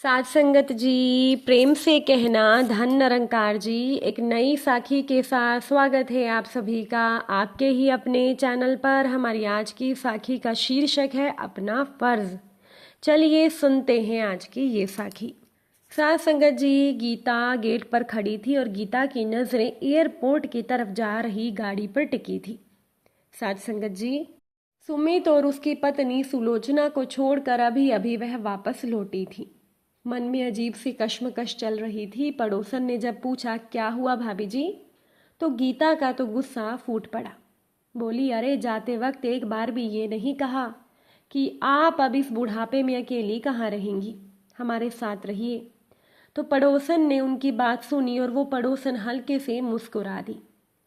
साध संगत जी, प्रेम से कहना धन निरंकार जी। एक नई साखी के साथ स्वागत है आप सभी का आपके ही अपने चैनल पर। हमारी आज की साखी का शीर्षक है अपना फर्ज। चलिए सुनते हैं आज की ये साखी। साध संगत जी, गीता गेट पर खड़ी थी और गीता की नज़रें एयरपोर्ट की तरफ जा रही गाड़ी पर टिकी थी। साध संगत जी, सुमित और उसकी पत्नी सुलोचना को छोड़कर अभी अभी वह वापस लौटी थी। मन में अजीब सी कश्मकश चल रही थी। पड़ोसन ने जब पूछा क्या हुआ भाभी जी, तो गीता का तो गुस्सा फूट पड़ा। बोली, अरे जाते वक्त एक बार भी ये नहीं कहा कि आप अब इस बुढ़ापे में अकेली कहाँ रहेंगी, हमारे साथ रहिए। तो पड़ोसन ने उनकी बात सुनी और वो पड़ोसन हल्के से मुस्कुरा दी।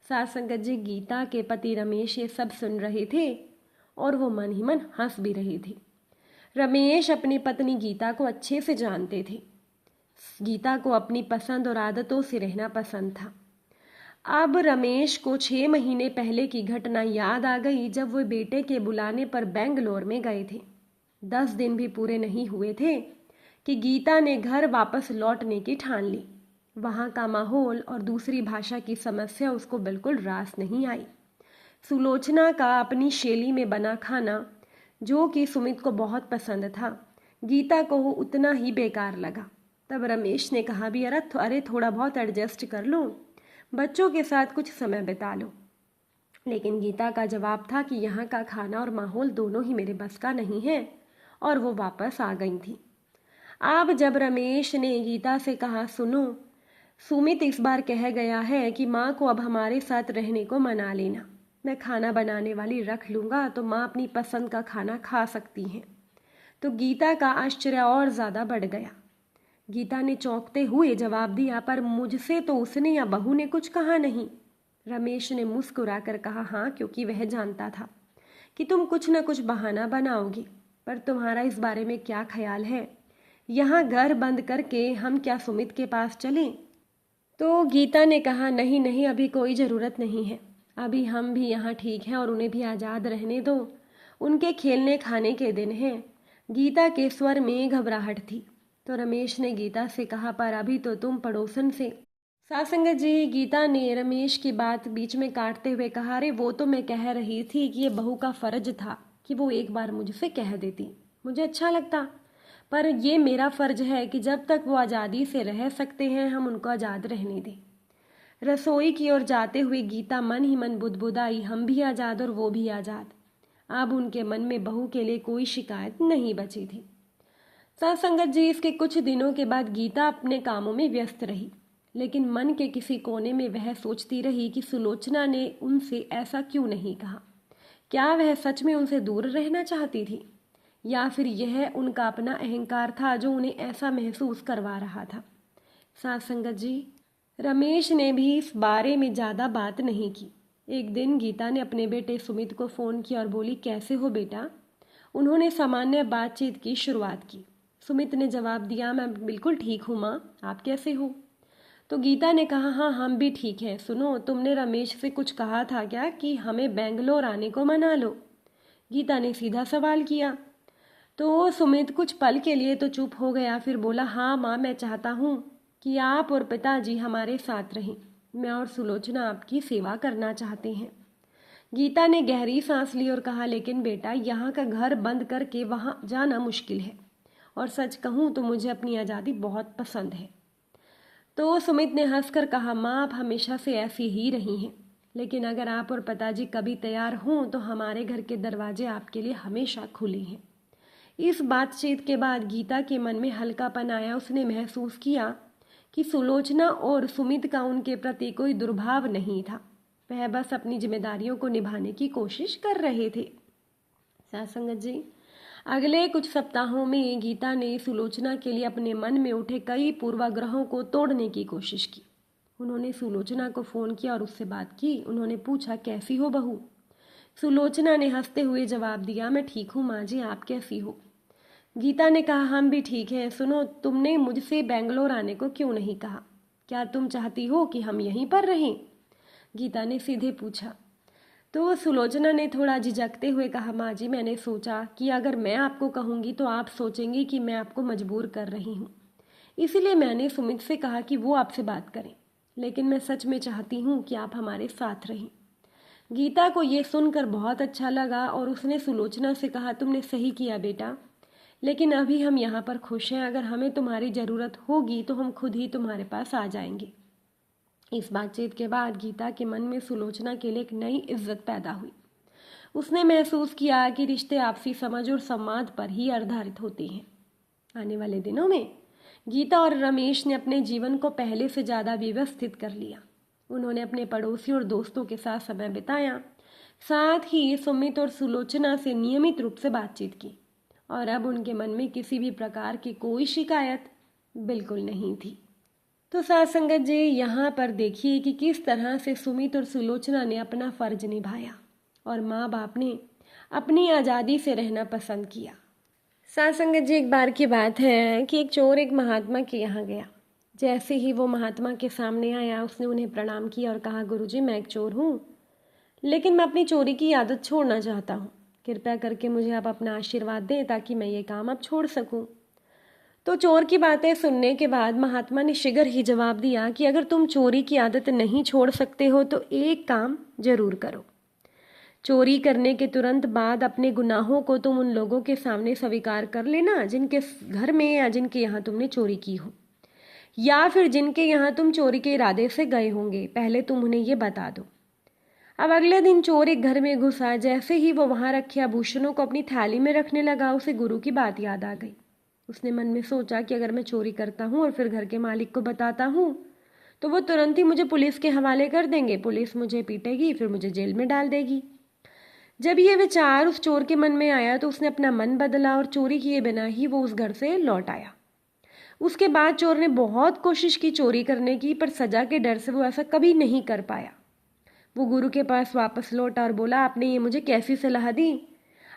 साथ संगत जी, गीता के पति रमेश ये सब सुन रहे थे और वो मन ही मन हंस भी रहे थे। रमेश अपनी पत्नी गीता को अच्छे से जानते थे। गीता को अपनी पसंद और आदतों से रहना पसंद था। अब रमेश को 6 महीने पहले की घटना याद आ गई जब वो बेटे के बुलाने पर बेंगलोर में गए थे। 10 दिन भी पूरे नहीं हुए थे कि गीता ने घर वापस लौटने की ठान ली। वहाँ का माहौल और दूसरी भाषा की समस्या उसको बिल्कुल रास नहीं आई। सुलोचना का अपनी शैली में बना खाना, जो कि सुमित को बहुत पसंद था, गीता को वो उतना ही बेकार लगा। तब रमेश ने कहा भी, अरे थोड़ा बहुत एडजस्ट कर लो, बच्चों के साथ कुछ समय बिता लो। लेकिन गीता का जवाब था कि यहाँ का खाना और माहौल दोनों ही मेरे बस का नहीं है, और वो वापस आ गई थी। अब जब रमेश ने गीता से कहा, सुनो, सुमित इस बार कह गया है कि माँ को अब हमारे साथ रहने को मना लेना। मैं खाना बनाने वाली रख लूँगा तो माँ अपनी पसंद का खाना खा सकती हैं। तो गीता का आश्चर्य और ज़्यादा बढ़ गया। गीता ने चौंकते हुए जवाब दिया, पर मुझसे तो उसने या बहू ने कुछ कहा नहीं। रमेश ने मुस्कुराकर कहा, हाँ, क्योंकि वह जानता था कि तुम कुछ न कुछ बहाना बनाओगी। पर तुम्हारा इस बारे में क्या ख्याल है? यहाँ घर बंद करके हम क्या सुमित के पास चलें? तो गीता ने कहा, नहीं नहीं, अभी कोई ज़रूरत नहीं है। अभी हम भी यहाँ ठीक हैं और उन्हें भी आज़ाद रहने दो। उनके खेलने खाने के दिन हैं। गीता के स्वर में घबराहट थी। तो रमेश ने गीता से कहा, पर अभी तो तुम पड़ोसन से। सासंगत जी, गीता ने रमेश की बात बीच में काटते हुए कहा, अरे वो तो मैं कह रही थी कि ये बहू का फ़र्ज था कि वो एक बार मुझसे कह देती, मुझे अच्छा लगता। पर ये मेरा फ़र्ज है कि जब तक वो आज़ादी से रह सकते हैं हम उनको आज़ाद रहने दें। रसोई की ओर जाते हुए गीता मन ही मन बुदबुदाई, हम भी आज़ाद और वो भी आज़ाद। अब उनके मन में बहू के लिए कोई शिकायत नहीं बची थी। सत्संगत जी, इसके कुछ दिनों के बाद गीता अपने कामों में व्यस्त रही, लेकिन मन के किसी कोने में वह सोचती रही कि सुलोचना ने उनसे ऐसा क्यों नहीं कहा। क्या वह सच में उनसे दूर रहना चाहती थी, या फिर यह उनका अपना अहंकार था जो उन्हें ऐसा महसूस करवा रहा था। सत्संगत जी, रमेश ने भी इस बारे में ज़्यादा बात नहीं की। एक दिन गीता ने अपने बेटे सुमित को फ़ोन किया और बोली, कैसे हो बेटा? उन्होंने सामान्य बातचीत की शुरुआत की। सुमित ने जवाब दिया, मैं बिल्कुल ठीक हूँ माँ, आप कैसे हो? तो गीता ने कहा, हाँ हम भी ठीक हैं। सुनो, तुमने रमेश से कुछ कहा था क्या कि हमें बेंगलोर आने को मना लो? गीता ने सीधा सवाल किया। तो सुमित कुछ पल के लिए तो चुप हो गया, फिर बोला, हाँ माँ, मैं चाहता हूँ कि आप और पिताजी हमारे साथ रहें। मैं और सुलोचना आपकी सेवा करना चाहते हैं। गीता ने गहरी सांस ली और कहा, लेकिन बेटा, यहाँ का घर बंद करके वहाँ जाना मुश्किल है, और सच कहूँ तो मुझे अपनी आज़ादी बहुत पसंद है। तो सुमित ने हंसकर कहा, माँ, आप हमेशा से ऐसी ही रही हैं, लेकिन अगर आप और पिताजी कभी तैयार हों तो हमारे घर के दरवाजे आपके लिए हमेशा खुले हैं। इस बातचीत के बाद गीता के मन में हल्कापन आया। उसने महसूस किया कि सुलोचना और सुमित का उनके प्रति कोई दुर्भाव नहीं था। वह बस अपनी जिम्मेदारियों को निभाने की कोशिश कर रहे थे। सत्संगत जी, अगले कुछ सप्ताहों में गीता ने सुलोचना के लिए अपने मन में उठे कई पूर्वाग्रहों को तोड़ने की कोशिश की। उन्होंने सुलोचना को फ़ोन किया और उससे बात की। उन्होंने पूछा, कैसी हो बहू? सुलोचना ने हंसते हुए जवाब दिया, मैं ठीक हूँ माँ जी, आप कैसी हो? गीता ने कहा, हम भी ठीक हैं। सुनो, तुमने मुझसे बेंगलोर आने को क्यों नहीं कहा? क्या तुम चाहती हो कि हम यहीं पर रहें? गीता ने सीधे पूछा। तो सुलोचना ने थोड़ा झिझकते हुए कहा, माँ जी, मैंने सोचा कि अगर मैं आपको कहूँगी तो आप सोचेंगी कि मैं आपको मजबूर कर रही हूँ। इसीलिए मैंने सुमित से कहा कि वो आपसे बात करें, लेकिन मैं सच में चाहती हूँ कि आप हमारे साथ रहें। गीता को ये सुनकर बहुत अच्छा लगा और उसने सुलोचना से कहा, तुमने सही किया बेटा, लेकिन अभी हम यहाँ पर खुश हैं। अगर हमें तुम्हारी ज़रूरत होगी तो हम खुद ही तुम्हारे पास आ जाएंगे। इस बातचीत के बाद गीता के मन में सुलोचना के लिए एक नई इज्जत पैदा हुई। उसने महसूस किया कि रिश्ते आपसी समझ और संवाद पर ही आधारित होते हैं। आने वाले दिनों में गीता और रमेश ने अपने जीवन को पहले से ज़्यादा व्यवस्थित कर लिया। उन्होंने अपने पड़ोसी और दोस्तों के साथ समय बिताया, साथ ही सुमित और सुलोचना से नियमित रूप से बातचीत की, और अब उनके मन में किसी भी प्रकार की कोई शिकायत बिल्कुल नहीं थी। तो साथ संगत जी, यहाँ पर देखिए कि किस तरह से सुमित और सुलोचना ने अपना फर्ज निभाया और माँ बाप ने अपनी आज़ादी से रहना पसंद किया। साथ संगत जी, एक बार की बात है कि एक चोर एक महात्मा के यहाँ गया। जैसे ही वो महात्मा के सामने आया, उसने उन्हें प्रणाम किया और कहा, गुरुजी मैं एक चोर हूँ, लेकिन मैं अपनी चोरी की आदत छोड़ना चाहता हूँ। कृपया करके मुझे आप अपना आशीर्वाद दें ताकि मैं ये काम अब छोड़ सकूँ। तो चोर की बातें सुनने के बाद महात्मा ने शीघ्र ही जवाब दिया कि अगर तुम चोरी की आदत नहीं छोड़ सकते हो तो एक काम जरूर करो। चोरी करने के तुरंत बाद अपने गुनाहों को तुम उन लोगों के सामने स्वीकार कर लेना जिनके घर में या जिनके यहाँ तुमने चोरी की हो, या फिर जिनके यहाँ तुम चोरी के इरादे से गए होंगे, पहले तुम उन्हें ये बता दो। अब अगले दिन चोर एक घर में घुसा। जैसे ही वो वहाँ रखे आभूषणों को अपनी थैली में रखने लगा, उसे गुरु की बात याद आ गई। उसने मन में सोचा कि अगर मैं चोरी करता हूँ और फिर घर के मालिक को बताता हूँ तो वो तुरंत ही मुझे पुलिस के हवाले कर देंगे, पुलिस मुझे पीटेगी, फिर मुझे जेल में डाल देगी। जब ये विचार उस चोर के मन में आया तो उसने अपना मन बदला और चोरी किए बिना ही वो उस घर से लौट आया। उसके बाद चोर ने बहुत कोशिश की चोरी करने की, पर सजा के डर से वो ऐसा कभी नहीं कर पाया। वो गुरु के पास वापस लौटा और बोला, आपने ये मुझे कैसी सलाह दी?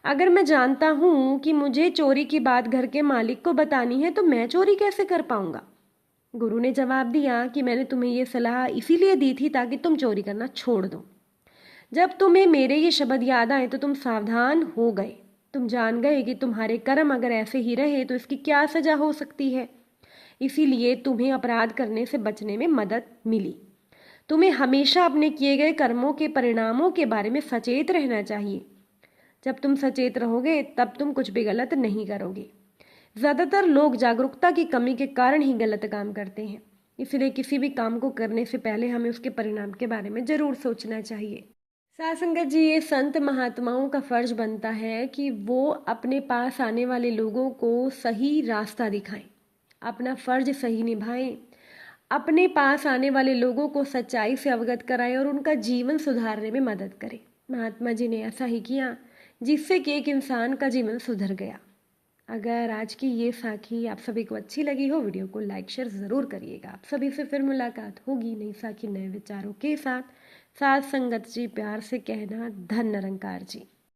अगर मैं जानता हूँ कि मुझे चोरी की बात घर के मालिक को बतानी है तो मैं चोरी कैसे कर पाऊंगा? गुरु ने जवाब दिया कि मैंने तुम्हें ये सलाह इसीलिए दी थी ताकि तुम चोरी करना छोड़ दो। जब तुम्हें मेरे ये शब्द याद आए तो तुम सावधान हो गए। तुम जान गए कि तुम्हारे कर्म अगर ऐसे ही रहे तो इसकी क्या सजा हो सकती है। इसीलिए तुम्हें अपराध करने से बचने में मदद मिली। तुम्हें हमेशा अपने किए गए कर्मों के परिणामों के बारे में सचेत रहना चाहिए। जब तुम सचेत रहोगे तब तुम कुछ भी गलत नहीं करोगे। ज़्यादातर लोग जागरूकता की कमी के कारण ही गलत काम करते हैं, इसलिए किसी भी काम को करने से पहले हमें उसके परिणाम के बारे में ज़रूर सोचना चाहिए। साथ संगत जी, ये संत महात्माओं का फर्ज बनता है कि वो अपने पास आने वाले लोगों को सही रास्ता दिखाएं, अपना फर्ज सही निभाएं, अपने पास आने वाले लोगों को सच्चाई से अवगत कराएं और उनका जीवन सुधारने में मदद करें। महात्मा जी ने ऐसा ही किया, जिससे कि एक इंसान का जीवन सुधर गया। अगर आज की ये साखी आप सभी को अच्छी लगी हो, वीडियो को लाइक शेयर ज़रूर करिएगा। आप सभी से फिर मुलाकात होगी नई साखी नए विचारों के साथ। साथ संगत जी, प्यार से कहना, धन निरंकार जी।